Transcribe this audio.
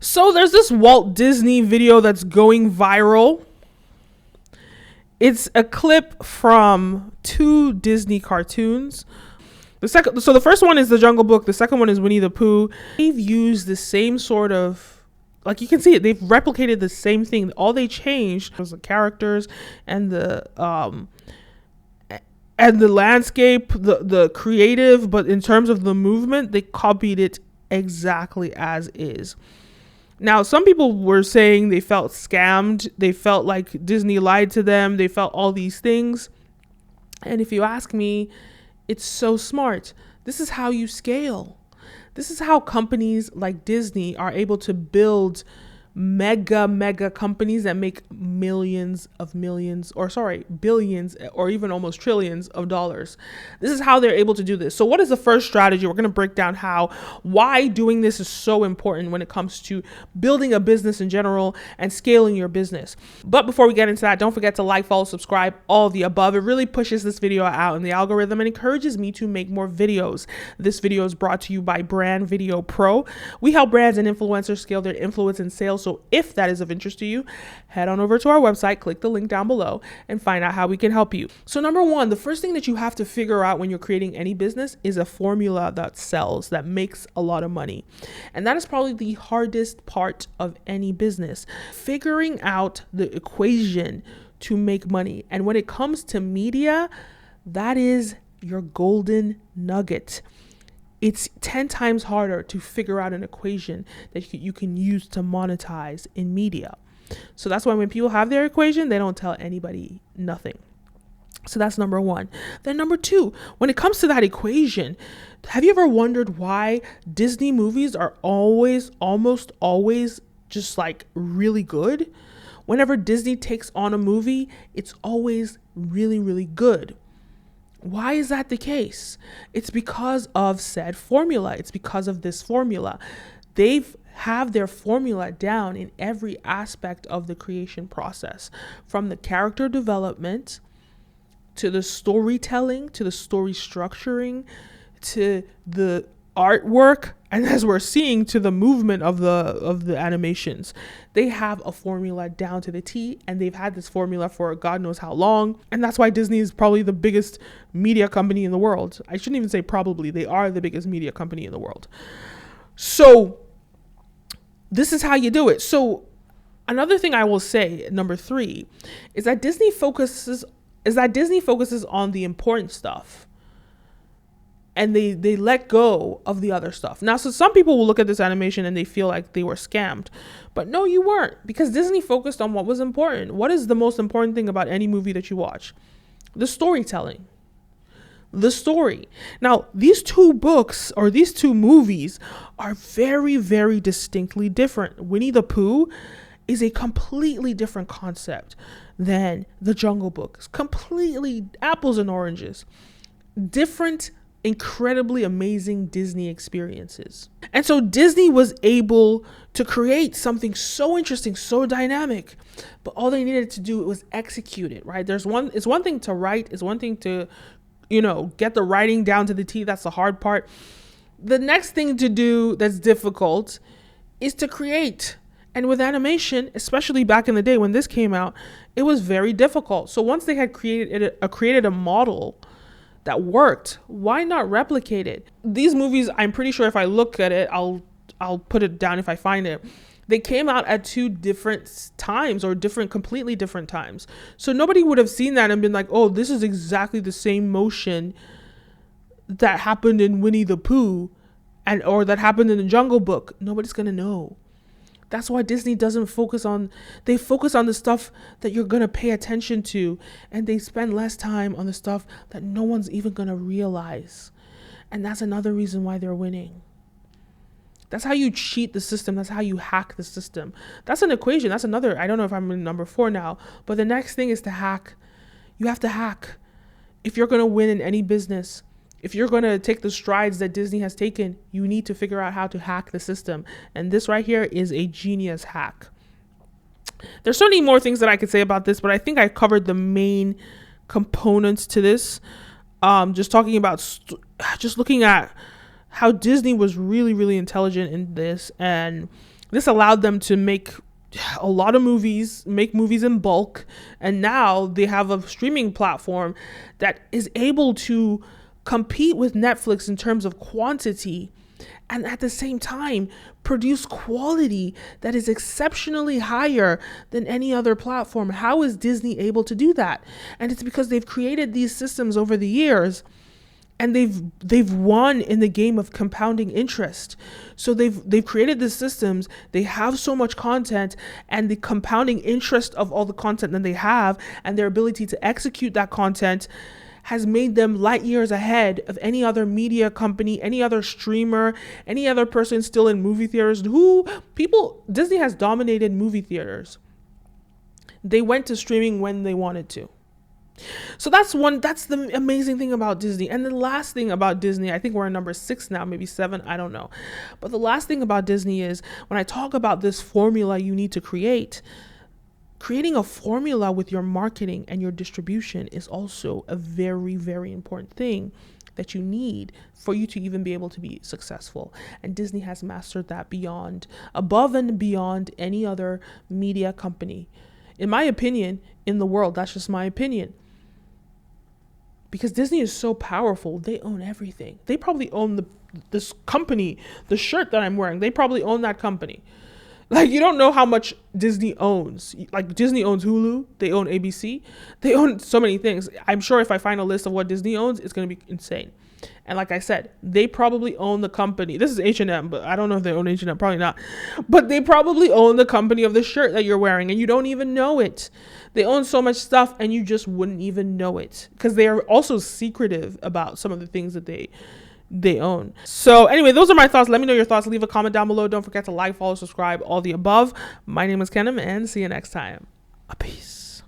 So there's this Walt Disney video that's going viral. It's a clip from two Disney cartoons. The first one is The Jungle Book. The second one is Winnie the Pooh. They've used the same sort of, like you can see it, they've replicated the same thing. All they changed was the characters and the landscape, the creative, but in terms of the movement, they copied it exactly as is. Now, some people were saying they felt scammed. They felt like Disney lied to them. They felt all these things. And if you ask me, it's so smart. This is how you scale. This is how companies like Disney are able to build mega companies that make billions or even almost trillions of dollars. This is how they're able to do this. So what is the first strategy? We're going to break down why doing this is so important when it comes to building a business in general and scaling your business. But before we get into that, don't forget to like, follow, subscribe, all of the above. It really pushes this video out in the algorithm and encourages me to make more videos. This video is brought to you by Brand Video Pro. We help brands and influencers scale their influence and sales. So if that is of interest to you, head on over to our website, click the link down below, and find out how we can help you. So number one, the first thing that you have to figure out when you're creating any business is a formula that sells, that makes a lot of money. And that is probably the hardest part of any business, figuring out the equation to make money. And when it comes to media, that is your golden nugget. It's 10 times harder to figure out an equation that you can use to monetize in media. So that's why when people have their equation, they don't tell anybody nothing. So that's number one. Then number two, when it comes to that equation, have you ever wondered why Disney movies are almost always just like really good? Whenever Disney takes on a movie, it's always really good. Why is that the case? It's because of said formula. It's because of this formula. They've have their formula down in every aspect of the creation process, from the character development to the storytelling, to the story structuring, to the artwork, and as we're seeing, to the movement of the animations. They have a formula down to the T, and they've had this formula for God knows how long. And that's why Disney is probably the biggest media company in the world. I shouldn't even say probably, they are the biggest media company in the world. So this is how you do it. So another thing I will say, number three, is that Disney focuses on the important stuff. And they let go of the other stuff. Now, so some people will look at this animation and they feel like they were scammed. But no, you weren't, because Disney focused on what was important. What is the most important thing about any movie that you watch? The storytelling. The story. Now, these two books or these two movies are very distinctly different. Winnie the Pooh is a completely different concept than The Jungle Book. It's completely apples and oranges. Different, incredibly amazing Disney experiences. And so Disney was able to create something so interesting, so dynamic, but all they needed to do was execute it, right? It's one thing to write, it's one thing to, get the writing down to the T. That's the hard part. The next thing to do that's difficult is to create. And with animation, especially back in the day when this came out, it was very difficult. So once they had created a model that worked, why not replicate it? These movies, I'm pretty sure if I look at it, I'll put it down if I find it. They came out at two different times, or completely different times. So nobody would have seen that and been like, oh, this is exactly the same motion that happened in Winnie the Pooh or that happened in the Jungle Book. Nobody's gonna know. That's why Disney doesn't focus on the stuff that you're going to pay attention to, and they spend less time on the stuff that no one's even going to realize. And that's another reason why they're winning. That's how you cheat the system. That's how you hack the system. That's an equation. That's another, I don't know if I'm in number 4 now, but the next thing is to hack. You have to hack. If you're going to win in any business, if you're going to take the strides that Disney has taken, you need to figure out how to hack the system. And this right here is a genius hack. There's certainly more things that I could say about this, but I think I covered the main components to this. Just talking about, just looking at how Disney was really intelligent in this, and This allowed them to make a lot of movies, make movies in bulk, and now they have a streaming platform that is able to compete with Netflix in terms of quantity, and at the same time produce quality that is exceptionally higher than any other platform. How is Disney able to do that? And it's because they've created these systems over the years, and they've won in the game of compounding interest. So they've created these systems, they have so much content, and the compounding interest of all the content that they have and their ability to execute that content has made them light years ahead of any other media company, any other streamer, any other person still in movie theaters. Disney has dominated movie theaters. They went to streaming when they wanted to. So that's the amazing thing about Disney. And the last thing about Disney, I think we're in number 6 now, maybe 7, I don't know. But the last thing about Disney is, when I talk about this formula you need to creating a formula with your marketing and your distribution is also a very, very important thing that you need for you to even be able to be successful. And Disney has mastered that above and beyond any other media company. In my opinion, in the world, that's just my opinion. Because Disney is so powerful, they own everything. They probably own this company, the shirt that I'm wearing. They probably own that company. Like, you don't know how much Disney owns. Like, Disney owns Hulu. They own ABC. They own so many things. I'm sure if I find a list of what Disney owns, it's going to be insane. And like I said, they probably own the company. This is H&M, but I don't know if they own H&M. Probably not. But they probably own the company of the shirt that you're wearing, and you don't even know it. They own so much stuff, and you just wouldn't even know it, because they are also secretive about some of the things that they own. So anyway, those are my thoughts. Let me know your thoughts. Leave a comment down below. Don't forget to like, follow, subscribe, all the above. My name is Kenim, and see you next time. Peace.